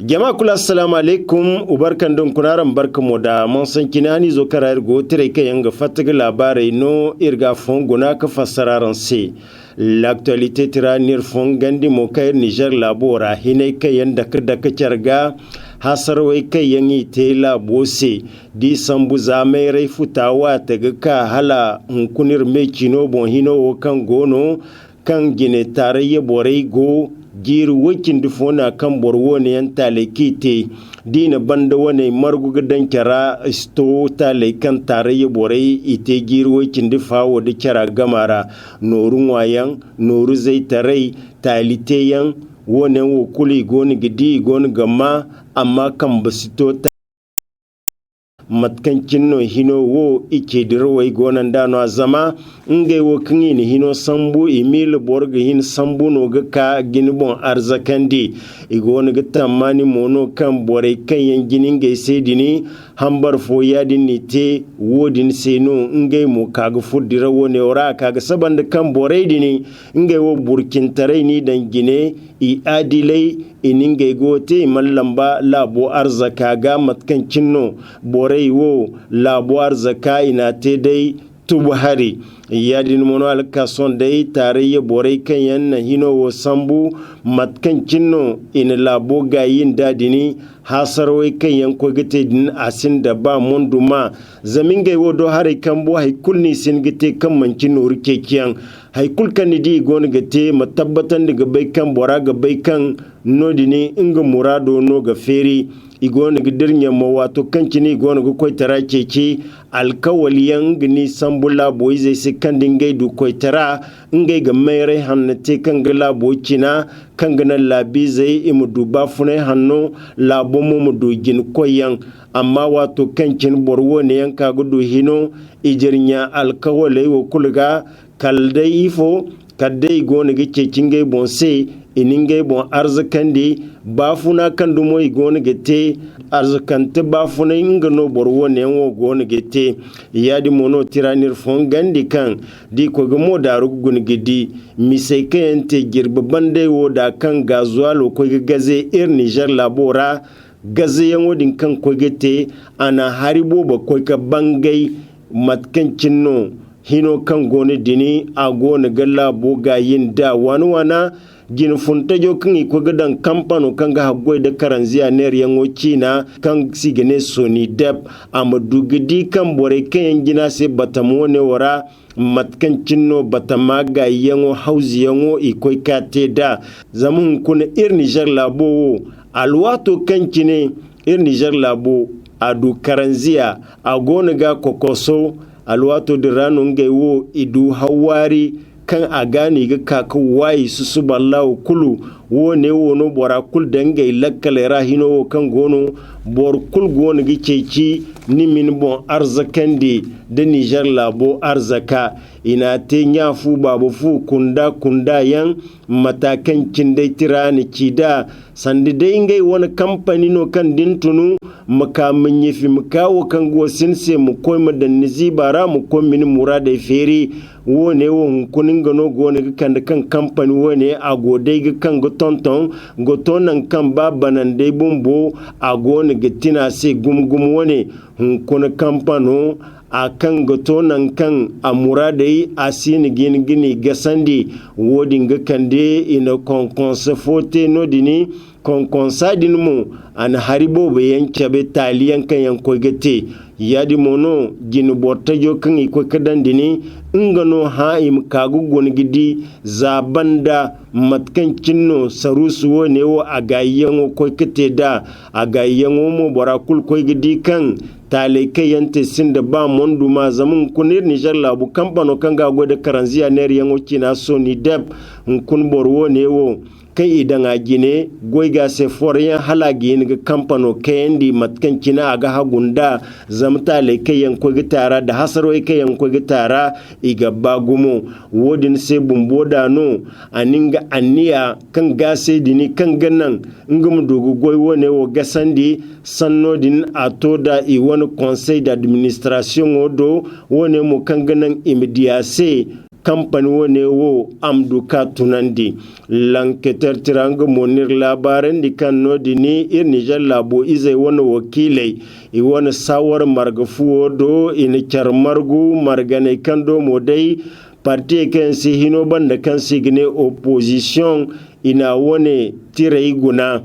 Jama'a kula assalamu alaikum ubarkan don kunaran barkamu da mun san kinani zo karar go tire kai yanga fataga labarai no irga fonguna ka fassararan se l'actualité tira nir fongandi mo kai Niger labora hinai kai yanda kada ka carga hasarwai kai yangi te labose di sambu zamai rai futawa taga ka hala hunkunir me kino bon hino kan gono kan gine tarayya borai go giru wakin dufona kan borwo ne yan talekite dina banda wane margu gadan kara sto tale kan tarayya borai ite giru wakin dufawo da kara gamara norun wayan noru zai tarai talite yan wane wo kuli goni gidi goni gamma amma kan basito matkancin no hino wo ike dirwai gonan dano zama ngai wo kingi ni hino sambu emil borg hin sambu no ga ka ginbon arzakandi igona ga tamani mono kan bore kan yan ginin ngai sedini hambar fo yadin ni te wodin seno ngai mo kaga fudira wone ora kaga sabanda kan bore dini ngai wo burkin tare ni dan gine i adilai iningai gote mallamba labo arzaka ga matkancin no bore wo labo arzaka ina te dai tubhari yadin mono alkason dai tarayya borai kan yan hino wo sambu matkan cinno in labo gayin dadini hasarwai kan yan ko gite din asin da ba monduma zamin gai wodo hare kan bo hay kulni sin gite kan mancin urke kiyan hay kul kan di gon gite matabbatan daga bai kan bora ga bai kan nodini inga murado no ga feri igona gidirnya mo wato kancini igona go koitara cece alkawaliyan gini sambula boy zai se kandin gaidu koitara ngai ga mere hannate kan gala bocina kan gana labi zai imu duba fune hanno labo mu dugin koyan amma wato kancin borwo ne yanka gudu hino ijirnya alkawalai wo kulga kaldai ifo kadai igona gice cingai bonse iningai bon arzakandi bafuna kandu moy gona gete arzakante bafuna ingano borwo ne wo gona gete yadi mono tiranir fongandi kan di ko gamo daru gun gidi misai kayente girba bande wo da kan gazualo ko gaze Niger labora gaze yan wodin kan ko gete ana haribo ba ko ka bangai matkancin no hino kan gona dini a gona galla boga yin da wana gin funtajo kan iko gadan kampano kan ga hagoi da karanziya ner yango china kan sigene soni dep amadu gidi kan bore kan gina se batamone wara matkan cinno batamaga yango hausi yango iko kate da zamun kun Niger labo alwato kan kine Niger labo adu karanziya agona ga kokoso alwato dirano ngewo idu hawari kan a gane ga kaka wayi su suballahu kulu wone wono bora kul dangai lakkale rahino kan gono bor kul gono gi ceci ni min bon arzakandi da Niger labo arzaka ina te nyafu babu fu kunda yan matakan cindai tirani cida sandi dai ngai wani kamfani no kan dintunu makamin yafi mukawo kan gosin se mu koy madan nizibara mu ko min murada feri wone won kunin gano gone kan da kan kamfani wone a godai ga kan go tonton go tonan kan babanan dai bumbo a gone gitina se gumgum wone kun kamfano a kan gato nan kan a muradai a sini gini gasandi wodin ga kande ina konkonsa fote nodini konkonsa dinmu an haribo bayan kyabe taliyan kan yanko gate yadi mono gini bortajo kan iko kadan dini ingano haim kagugon gidi zabanda matkan cinno sarusu wone wo agayyan ko kate da agayyan mo borakul ko gidi kan tale kayante sinda ba mondu ma zamun kunir Niger labu kampano kanga gode karanziya ner yango kina soni deb kun borwo ne wo kai idan a gine goiga se foryan halagi ga kampano kayendi matkan kina aga hagunda zamta le kayan ko gitara da hasaro kayan ko gitara iga bagumo wodin se bumboda no aninga aniya kan gase dini kan ganan ngum dogo goy wone wo gasandi sanno din atoda i wani conseil d'administration odo wone mo kan ganan imediase kamfani wane wo amduka tunandi lanketer tiranga monir labaran di kan no dini ir Niger labo izai wani wakilai i wani sawar margafuwo do ini kyar margu margane kando modai parti kan si hino banda kan signe opposition ina wani tirai guna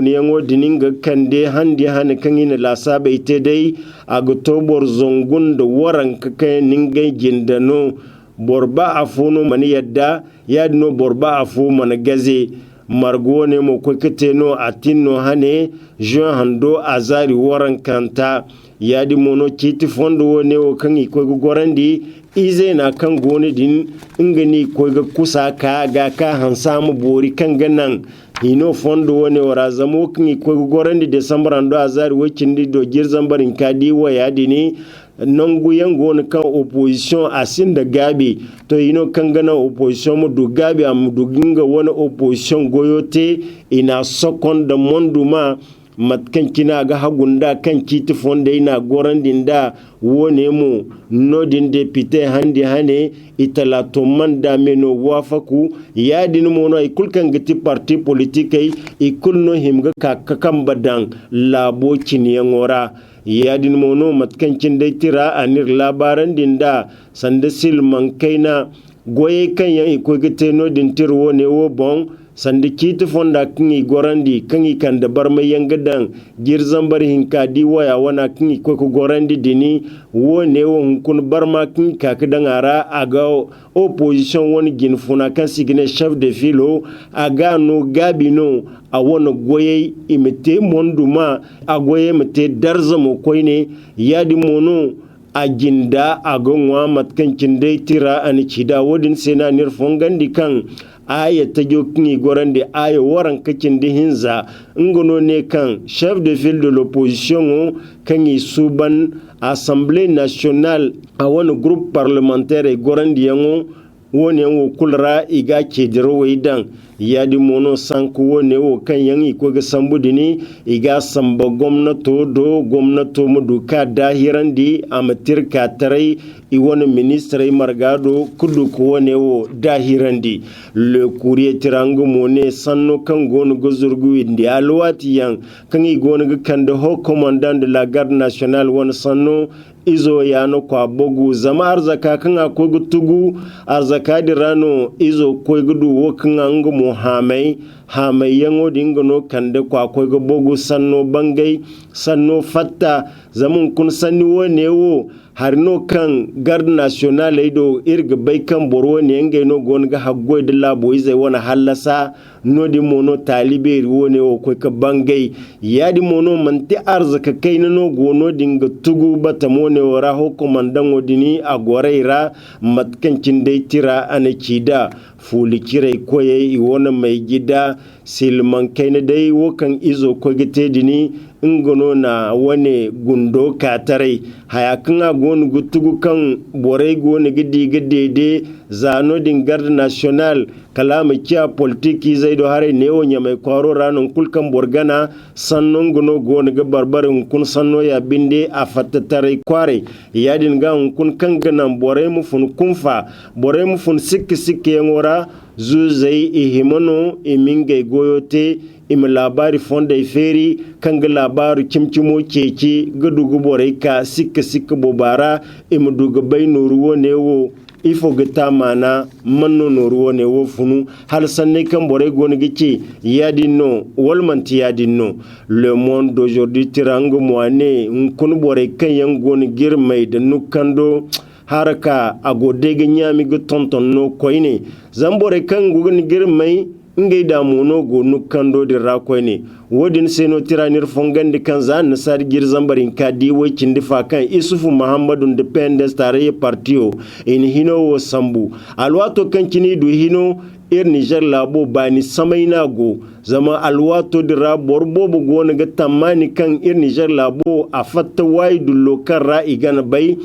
yango dininga kande handi hane kan ina lasaba ite dai agotobor zongun da waran kaka ninga gindano borba afuno mani yadda yadno borba afu mana gaze margo ne mo kwekete no atinno hane juin hando azari waran kanta yadi mono kiti fondo wone o kan iko gorandi ize na kan gone din ingani ko ga kusa ka ga ka hansamu bori kan ganan hino fondo wone wara zamo kan iko gorandi december ando azari wakindi do girzambarin kadi wa yadi ni nangu yango na kan opposition asin da gabi to hino kan gana opposition mu du gabi am du ginga wani opposition goyote ina sokon da monduma matkan kina ga hagunda kan kiti fonda ina gorandin da wone mu nodin depute handi hane itala to manda meno wafaku yadin mono ikulkan gati parti politique ikulno himga kakam badang labo kiniyangora yadin mono matkancin dai tira anir labaran dinda sanda silman kaina goye kan yan iko gite no din tirwo ne wo bon sanda kiti fonda kingi gorandi kangi kan da barma yangadan girzan bar hinka di waya wana kingi ko gorandi dini wo ne wo kun barma kingi ka kidan ara aga opposition woni gin funa kan signe chef de filo aga no gabino a wani goye imite monduma a goye mate darza mo koine yadi mono a ginda a gonwa matkancin dai tira an cida wadin sena nirfongandi kan aya ta jokin gorande aya waran kakin di hinza ngono ne kan chef de file de l'opposition kan yi suban assemblée nationale a wani groupe parlementaire gorandi yango woni wo kulra iga kediro weidan yadi mono sanku woni wo kan yangi ko ga sambudini iga samba gwamnato muduka dahirandi amatir ka tarai i woni ministre margado kudu ko woni wo dahirandi le courrier tirangu mone sanno kan gonu gozurgu indi alwati yang kan i gonu ga kan de haut commandant de la garde nationale woni sanno izo yano kwa bogu zama arzaka kan akwai tugu arzaka dirano izo koi gudu wokin angu muhamai hamai yango dingono kande kwa akwai bogu sanno bangai sanno fatta zamun kun sanni wone wo harno kan garde nationale ido irga bai kan borwo ne yange no gonga haggoy de labo izai wana halasa no di mono taliberi wone wo koi ka bangai yadi mono manti arzaka kai no gono dinga tugu bata ne wara ho komandan odini a goraira matkancin dai tira ana kida fuli kirai koye i wona mai gida silman kai na dai wokan izo ko gite dini ingono na wane gundo katarai hayakan agon gutugu kan borai goni gidi zano din garde national kalama kiya politiki zai do hare ne wonya mai kwaro ranon kulkan borgana sannon gono goni ga barbarin kun sanno ya binde a fattatarai kware yadin ga kun kan ganan borai mu fun kunfa borai mu fun sikki yangora zuzai ihimano imingai goyote imi labari fonda feri kanga labari kimkimo keke gadugu borai ka sikka bobara imi duga bai noruwo ne wo ifo gata mana manno noruwo ne wo funu hal sanne kan borai goni gici yadinno walmanti yadinno le monde d'aujourd'hui tirango moane nkun borai kan yan goni girmai da nukando haraka agode ga nyami ga tonton no koine zambore kan gugun girmai ngai da mono go nukando di rakoine wodin seno tiranir fongandi kan zan nasar gir zambarin ka di wakin difa kan isufu muhammadu independence tare partio in hino wo sambu alwato kan kini du hino ir Niger labo bani samaina go zama alwato dira borbobo go na ga tamani kan ir Niger labo a fatta waidu lokar ra igana bai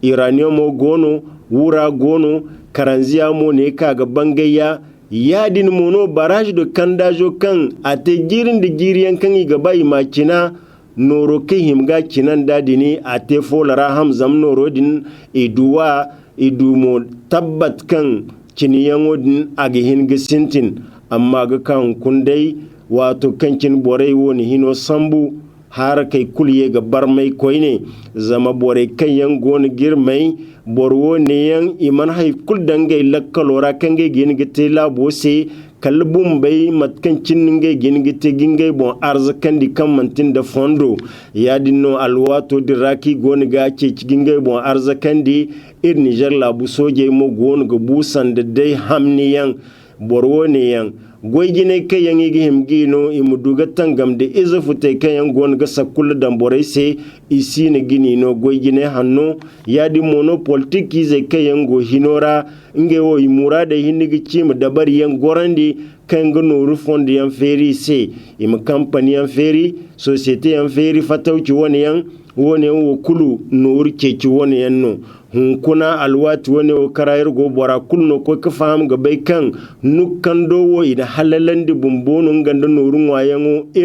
iranium gono wura gono karanziya mo ne kaga bangayya yadin mono barrage de kandajo kan ate girin da giriyan kan gaba makina noro kai himga kinan dadini ate folara hamzam noro din eduwa idumo tabbat kan ciniyango din agihin gisintin amma ga kan kundai wato kankin borai woni hino sambu har kai kulye ga barmai koine zama borai kan yan goni girmai borwo ne yan iman hay kul dangai lakkalora kange gin gite labo se kalbum bai matkancin ngai gin gite gingai bon arzakan di kan mantin da fondo ya dinno alwato diraki goni ga ce gingai bon arzakan di Niger labu soje mo goni ga busan da dai hamniyan borwo ne yan goy gine kayan igi himgino imuduga tangam de izo fute kayan gon ga sakul dan borai se isi ne gini no goy gine hanno yadi mono politique ze kayan go hinora nge wo imura da hinigi chim dabar yan gorandi kan ga no rufondi yan feri se im company yan feri societe yan feri fatauci woni yan woni wo kulu no urke ci woni yan no hunkuna alwati wani o karayar gobara kulno ko ka faham ga bai kan nukan dowo ida halalandi bumbonun ganda norun wayan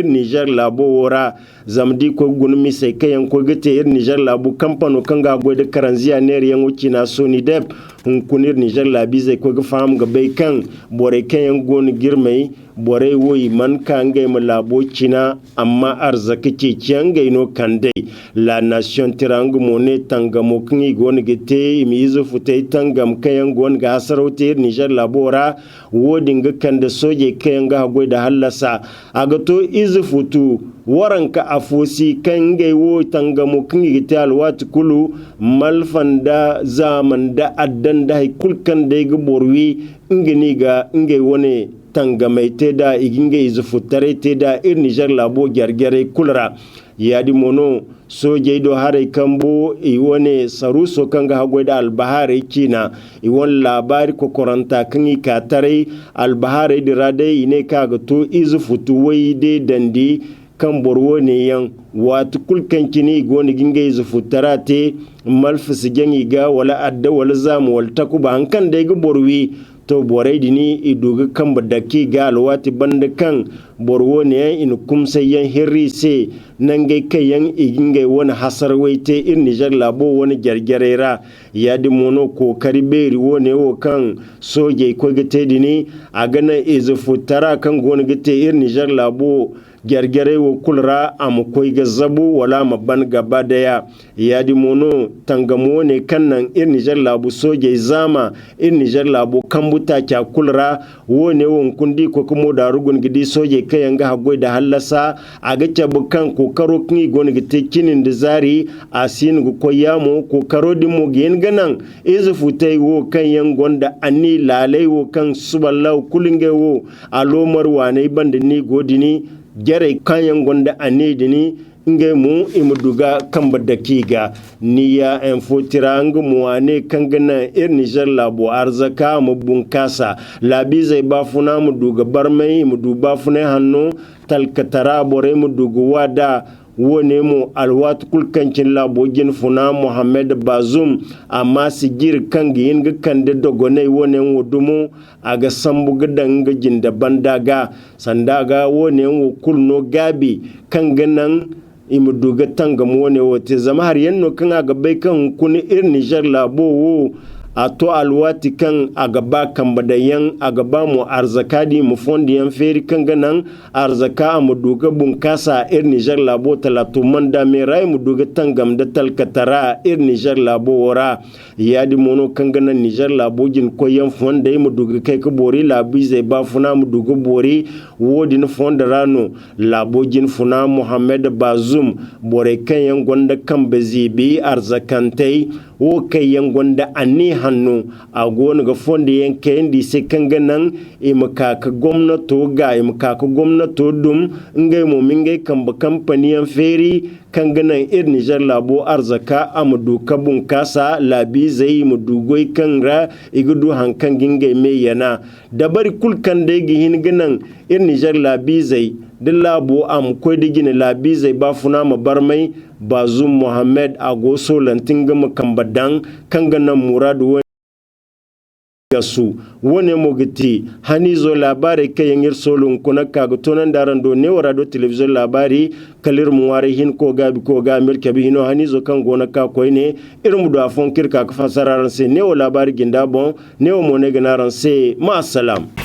Niger labo wora zamdi ko gunmi sai kayan ko gate Niger labo kampano kan ga gode karanziya ne yan wuci na Sony Dep hunkunir Niger labi zai ko ga faham ga bai kan bore kayan gon girmai bore woyi man kan ga mu labo cina amma arzaki ce ciyan ga ino kandai la nation tirangu mone tangamo kingi gon te imizo futai tangam kayan gon ga sarautar Niger labora wodin ga kan da soje kayan ga hagoi da hallasa aga to izu futu waranka afosi kan ga wo tangamo kingi gite alwati kulu malfanda zaman da addan da kulkan da ga borwi ingini ga ingai wone tangamai te da iginga izu futare te da Niger labo gergere kulra yadi mono soje do hare kambo iwane saruso kanga hagoi da albahare kina iwan labari ko koranta kangi katare albahare dirade ine kaga to izu futu wai de dandi kan borwo ne yan watu kulkan kini goni ginga izu futarate malfisi jangi ga wala adda wala zamu wal takuba hankan da ga borwi to borai dini iduga kan badaki ga alwati banda kan borwo ne in kumsai yan hirri se nan gai kayan igingai wani hasar waite Niger labo wani gergerera ya di mono kokari beri wone wo kan soje ko gite dini a gana izu futara kan goni gite Niger labo gergere wo kulra am koy ga zabu wala maban gaba daya ya di mono tangamo ne kannan Niger labo soje zama Niger labo kambuta kya kulra wone won kundi ko kuma da rugun gidi soje kayan ga hagoi da hallasa a ga bukan kokaro kingi goni gite kinin da zari asin go koyamo kokaro dimo gen ganan izu futai wo kan yan gonda anni lalai wo kan suballau kulinge wo alomar wane banda ni godini gere kayan gonda anidini nge mu imuduga kamba dakiga niya enfotirang muane kangana Niger labo arzaka mu bunkasa labi zai bafuna mu duga barmai mu du bafuna hanno talkatara bore mu dugu wada wone mu alwat kulkancin labogin funa Muhammad Bazoum amma sigir kangi yin ga kande dogonai wone wudumu aga sambu gidan gajin da bandaga sandaga wone wo kulno gabi kanganan imuduga tangam wone wote zama har yanno kan aga bai kan kuni Niger labo wo ato alwati kan agaba kambadayan agaba mu arzakadi mu fondi yan feri kan ganan arzaka mu duga bunkasa Niger labo talatu manda me rai mu duga tangam da talkatara Niger labo wora yadi mono kan ganan Niger labo jin koyan fonda mu duga kai ka bori labi zai ba funa mu duga bori wodi na fonda rano labo jin funa Muhammad Bazoum bore kan yan gonda kan bezibi arzakantai wo kai yan gonda anni hannu a gona ga fonda yanke indi sai kan ganan imaka ka gwamnato ga imaka ka gwamnato dum ngai mo mingai kan ba kamfaniyan feri kan ganan Niger labo arzaka amadu kabun kasa labi zai mu dugoi kan ra igudu hankan gingai me yana dabari kulkan da gihin ganan Niger labi zai dillabo am koy digine labi zai bafuna ma barmai Bazoum Mohamed ago so lantinga makambadang kanga na muradu su wone mogiti hanizo labari kayan solun kuna kaga tonan daran do ne radio television labari kalir muwari hin ko gabi ko ga milke bi hino hanizo kan gona ka koy ne irin do afon kirka ka fasararan se ne labari ginda bon ne mo ne ganaran se ma salam